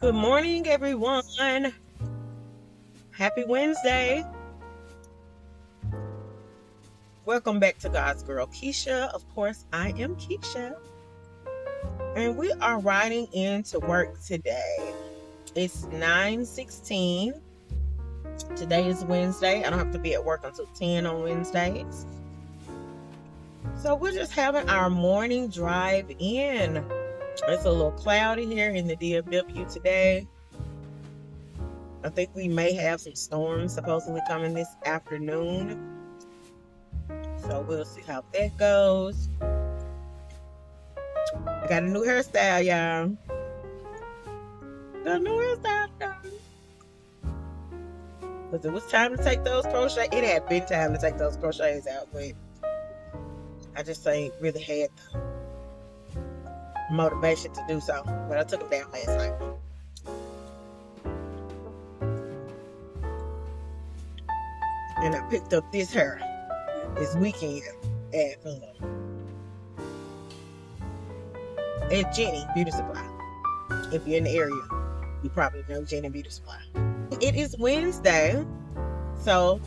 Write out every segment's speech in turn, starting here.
Good morning, everyone. Happy Wednesday. Welcome back to God's Girl Keisha. Of course, I am Keisha. And we are riding into work today. It's 9:16. Today is Wednesday. I don't have to be at work until 10 on Wednesdays. So we're just having our morning drive in. It's a little cloudy here in the DFW today. I think we may have some storms supposedly coming this afternoon. So we'll see how that goes. I got a new hairstyle, y'all. Got a new hairstyle, y'all. Because it was time to take those crochets. It had been time to take those crochets out, but I just ain't really had the motivation to do so. But I took them down last night. And I picked up this hair this weekend at Jenny Beauty Supply. If you're in the area, you probably know Jenny Beauty Supply. It is Wednesday, so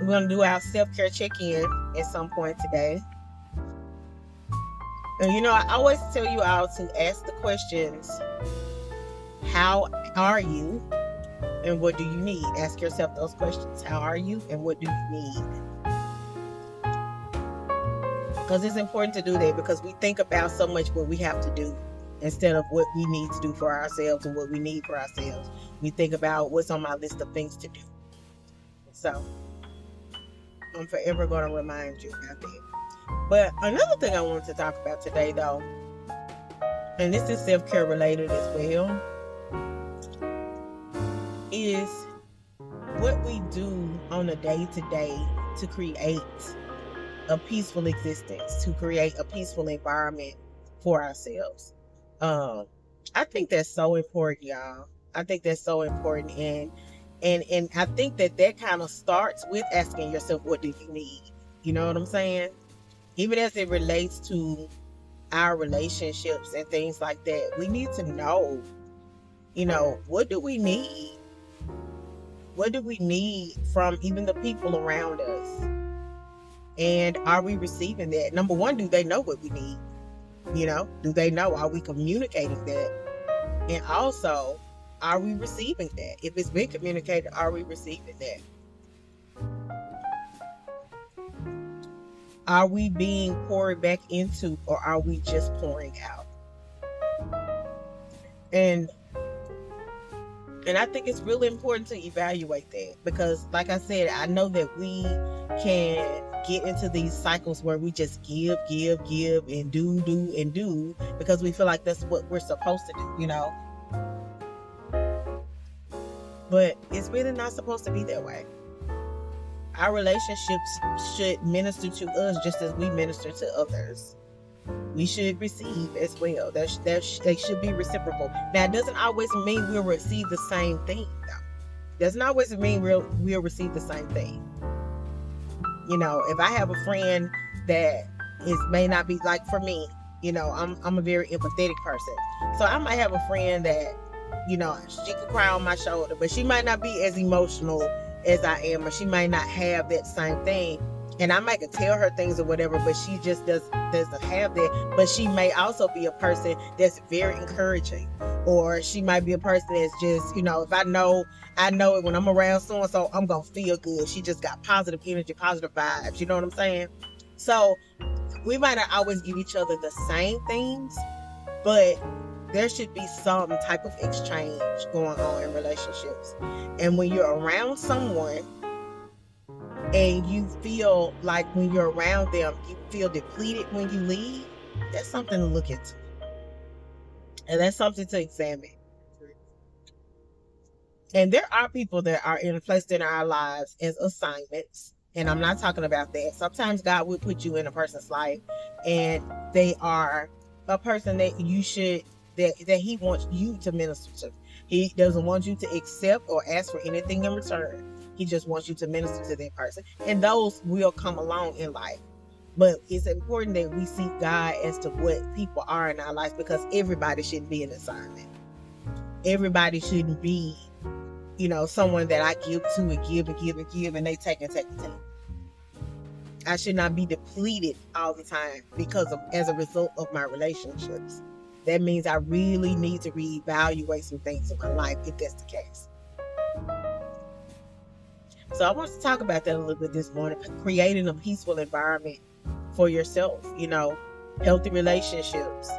we're going to do our self-care check-in at some point today. And I always tell you all to ask the questions, how are you and what do you need? Ask yourself those questions. How are you and what do you need? Because it's important to do that, because we think about so much what we have to do instead of what we need to do for ourselves and what we need for ourselves. We think about what's on my list of things to do. So I'm forever going to remind you about that. But another thing I wanted to talk about today, though, and this is self-care related as well, is what we do on a day-to-day to create a peaceful existence, to create a peaceful environment for ourselves. I think that's so important, y'all. I think that's so important, and I think that kind of starts with asking yourself, what do you need? You know what I'm saying? Even as it relates to our relationships and things like that, we need to know, what do we need? What do we need from even the people around us? And are we receiving that? Number one, do they know what we need? Do they know? Are we communicating that? And also, are we receiving that? If it's been communicated, are we receiving that? Are we being poured back into, or are we just pouring out? And I think it's really important to evaluate that, because like I said, I know that we can get into these cycles where we just give and do because we feel like that's what we're supposed to do, But it's really not supposed to be that way. Our relationships should minister to us just as we minister to others. We should receive as well. They should be reciprocal. Now, it doesn't always mean we'll receive the same thing, though. Doesn't always mean we'll receive the same thing. If I have a friend that may not be, like, for me, I'm a very empathetic person. So I might have a friend that, she can cry on my shoulder, but she might not be as emotional as I am, or she might not have that same thing. And I might tell her things or whatever, but she just doesn't have that. But she may also be a person that's very encouraging, or she might be a person that's just, if I know it when I'm around so-and-so, I'm going to feel good. She just got positive energy, positive vibes. You know what I'm saying? So we might not always give each other the same things, but there should be some type of exchange going on in relationships. And when you're around someone and you feel like when you're around them, you feel depleted when you leave, that's something to look into. And that's something to examine. And there are people that are placed in our lives as assignments. And I'm not talking about that. Sometimes God will put you in a person's life and they are a person that you should, that he wants you to minister to. He doesn't want you to accept or ask for anything in return. He just wants you to minister to that person. And those will come along in life. But it's important that we seek God as to what people are in our lives, because everybody shouldn't be an assignment. everybody shouldn't be, someone that I give to and give and give and give, and they take and take and take. I should not be depleted all the time as a result of my relationships. That means I really need to reevaluate some things in my life if that's the case. So I want to talk about that a little bit this morning. Creating a peaceful environment for yourself, healthy relationships,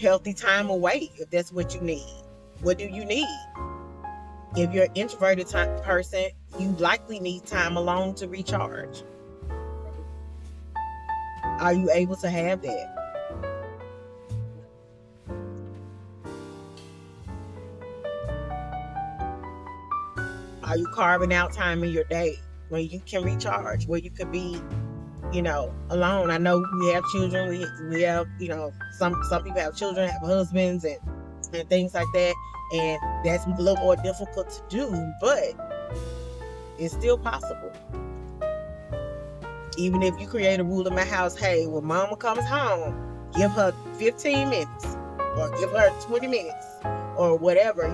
healthy time away if that's what you need. What do you need? If you're an introverted person, you likely need time alone to recharge. Are you able to have that? Are you carving out time in your day when you can recharge, where you could be, alone? I know we have children. We have, some people have children, have husbands, and things like that. And that's a little more difficult to do, but it's still possible. Even if you create a rule in my house, hey, when mama comes home, give her 15 minutes or give her 20 minutes or whatever,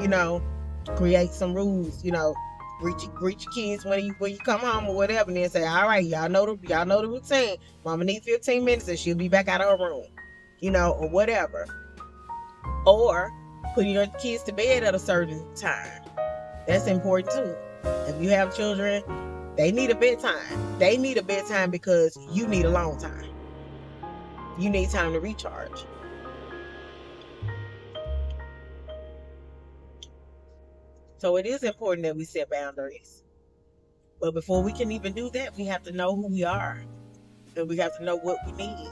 create some rules, greet your kids when you come home or whatever, and then say, all right, y'all know the routine. Mama needs 15 minutes and she'll be back out of her room, or whatever. Or putting your kids to bed at a certain time. That's important too. If you have children, they need a bedtime. They need a bedtime because you need a long time. You need time to recharge. So it is important that we set boundaries. But before we can even do that, we have to know who we are. And we have to know what we need.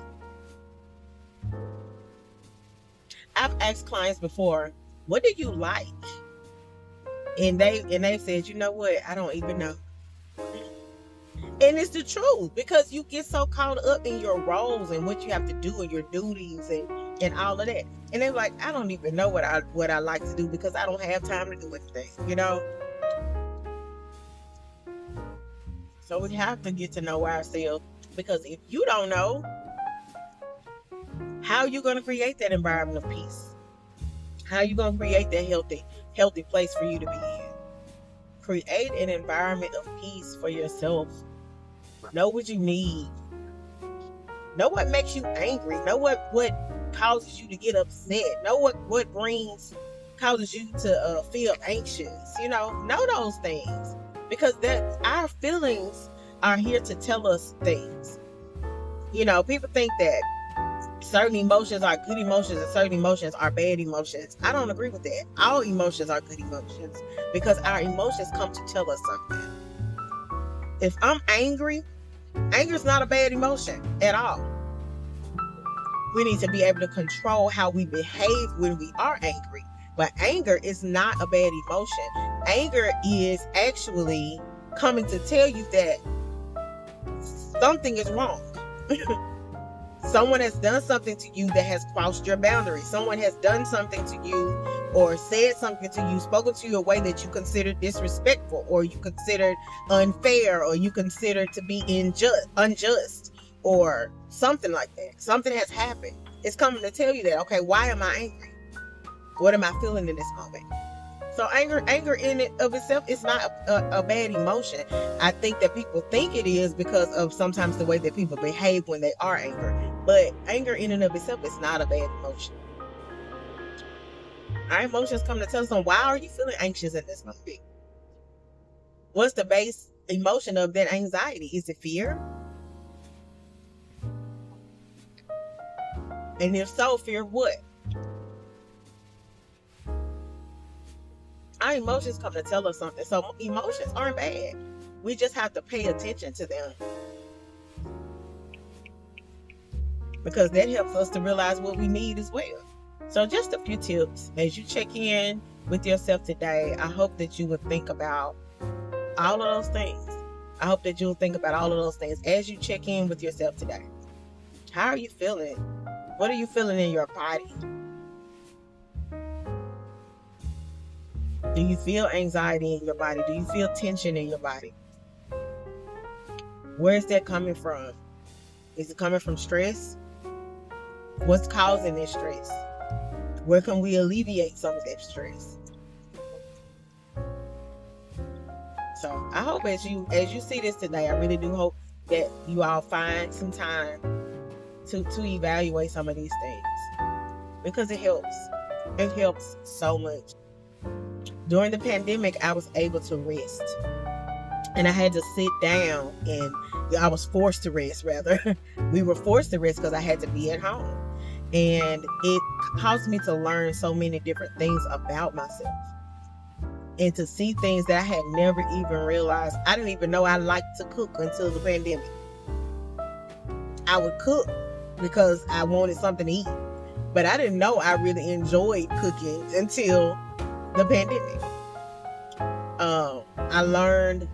I've asked clients before, what do you like? And they said, you know what? I don't even know. And it's the truth, because you get so caught up in your roles and what you have to do and your duties and all of that. And they're like, I don't even know what I like to do because I don't have time to do anything, So we have to get to know ourselves, because if you don't know, how are you going to create that environment of peace? How are you going to create that healthy place for you to be in? Create an environment of peace for yourself. Know what you need. Know what makes you angry. Know what causes you to get upset. Know what causes you to feel anxious. Know those things, because our feelings are here to tell us things. People think that certain emotions are good emotions and certain emotions are bad emotions. I don't agree with that. All emotions are good emotions, because our emotions come to tell us something. If I'm angry, anger is not a bad emotion at all. We need to be able to control how we behave when we are angry. But anger is not a bad emotion. Anger is actually coming to tell you that something is wrong. Someone has done something to you that has crossed your boundaries. Someone has done something to you or said something to you, spoken to you in a way that you considered disrespectful, or you considered unfair, or you considered to be unjust, or something like that. Something has happened. It's coming to tell you that, okay, why am I angry? What am I feeling in this moment? So anger in it of itself is not a bad emotion. I think that people think it is because of sometimes the way that people behave when they are angry. But anger in and of itself is not a bad emotion. Our emotions come to tell us, why are you feeling anxious in this moment? What's the base emotion of that anxiety? Is it fear? And if so, fear what? Our emotions come to tell us something. So emotions aren't bad. We just have to pay attention to them, because that helps us to realize what we need as well. So just a few tips as you check in with yourself today. I hope that you would think about all of those things. I hope that you'll think about all of those things as you check in with yourself today. How are you feeling? What are you feeling in your body? Do you feel anxiety in your body? Do you feel tension in your body? Where is that coming from? Is it coming from stress? What's causing this stress? Where can we alleviate some of that stress? So I hope as you see this today, I really do hope that you all find some time to evaluate some of these things, because it helps. It helps so much. During the pandemic, I was able to rest, and I had to sit down, and I was forced to rest, rather. We were forced to rest because I had to be at home, and it caused me to learn so many different things about myself, and to see things that I had never even realized. I didn't even know I liked to cook until the pandemic. I would cook because I wanted something to eat, but I didn't know I really enjoyed cooking until the pandemic. I learned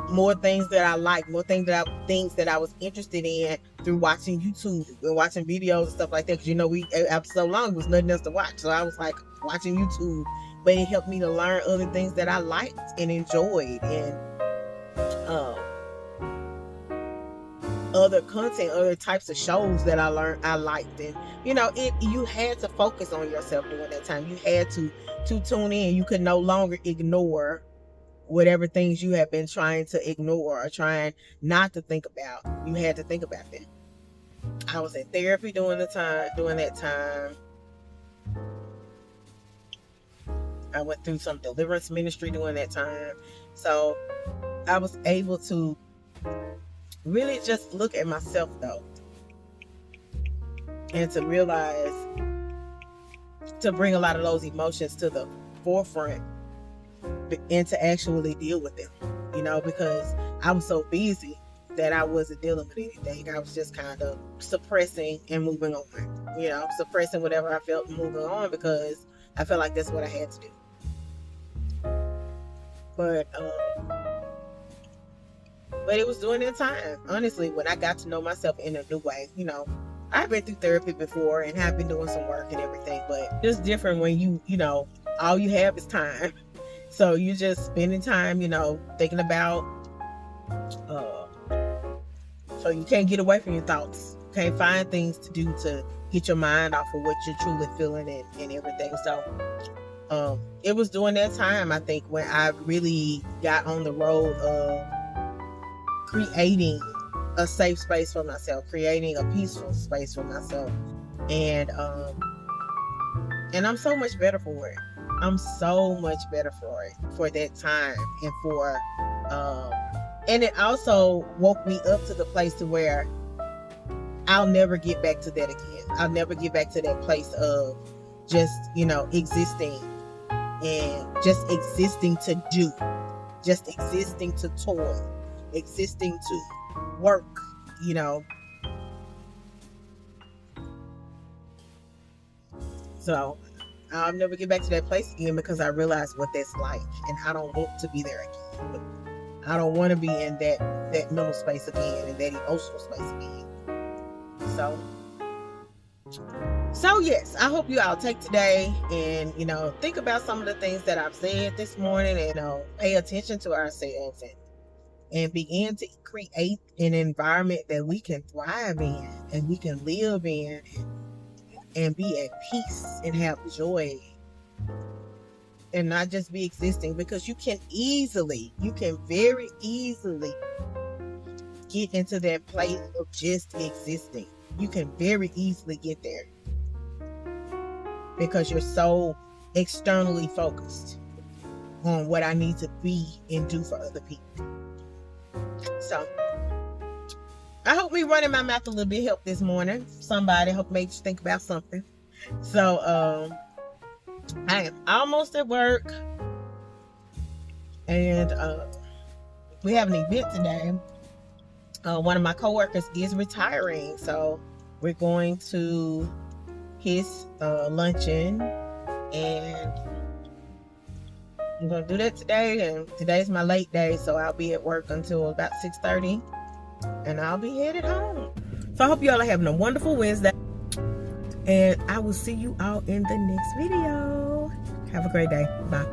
more things that I like, more things that I was interested in through watching YouTube and watching videos and stuff like that. Because, you know, after so long, there was nothing else to watch. So I was like watching YouTube, but it helped me to learn other things that I liked and enjoyed, and other content, other types of shows that I liked. And, you know, you had to focus on yourself during that time. You had to tune in. You could no longer ignore whatever things you have been trying to ignore or trying not to think about. You had to think about that. I was in therapy during that time. I went through some deliverance ministry during that time. So I was able to really just look at myself, though, and to realize, to bring a lot of those emotions to the forefront and to actually deal with them, you know, because I was so busy that I wasn't dealing with anything. I was just kind of suppressing and moving on, you know, suppressing whatever I felt and moving on, because I felt like that's what I had to do. But it was during that time, honestly, when I got to know myself in a new way. You know, I've been through therapy before and have been doing some work and everything, but it's different when you know, all you have is time. So you're just spending time, you know, thinking about, so you can't get away from your thoughts. You can't find things to do to get your mind off of what you're truly feeling and everything. So it was during that time, I think, when I really got on the road of creating a safe space for myself, creating a peaceful space for myself, and I'm so much better for it. I'm so much better for it, for that time, and for and it also woke me up to the place to where I'll never get back to that again. I'll never get back to that place of just, you know, existing and just existing to do, just existing to toil, existing to work, you know. So I'll never get back to that place again, because I realized what that's like, and I don't want to be there again. I don't want to be in that mental space again, and that emotional space again. So yes, I hope you all take today and, you know, think about some of the things that I've said this morning, and pay attention to ourselves, and begin to create an environment that we can thrive in, and we can live in, and be at peace and have joy, and not just be existing, because you can very easily get into that place of just existing. You can very easily get there, because you're so externally focused on what I need to be and do for other people. So I hope me running my mouth a little bit helped this morning. Somebody, hope made you think about something. So I am almost at work, and we have an event today. One of my coworkers is retiring, so we're going to his luncheon, and I'm going to do that today. And today's my late day, so I'll be at work until about 6:30, and I'll be headed home. So I hope you all are having a wonderful Wednesday, and I will see you all in the next video. Have a great day. Bye.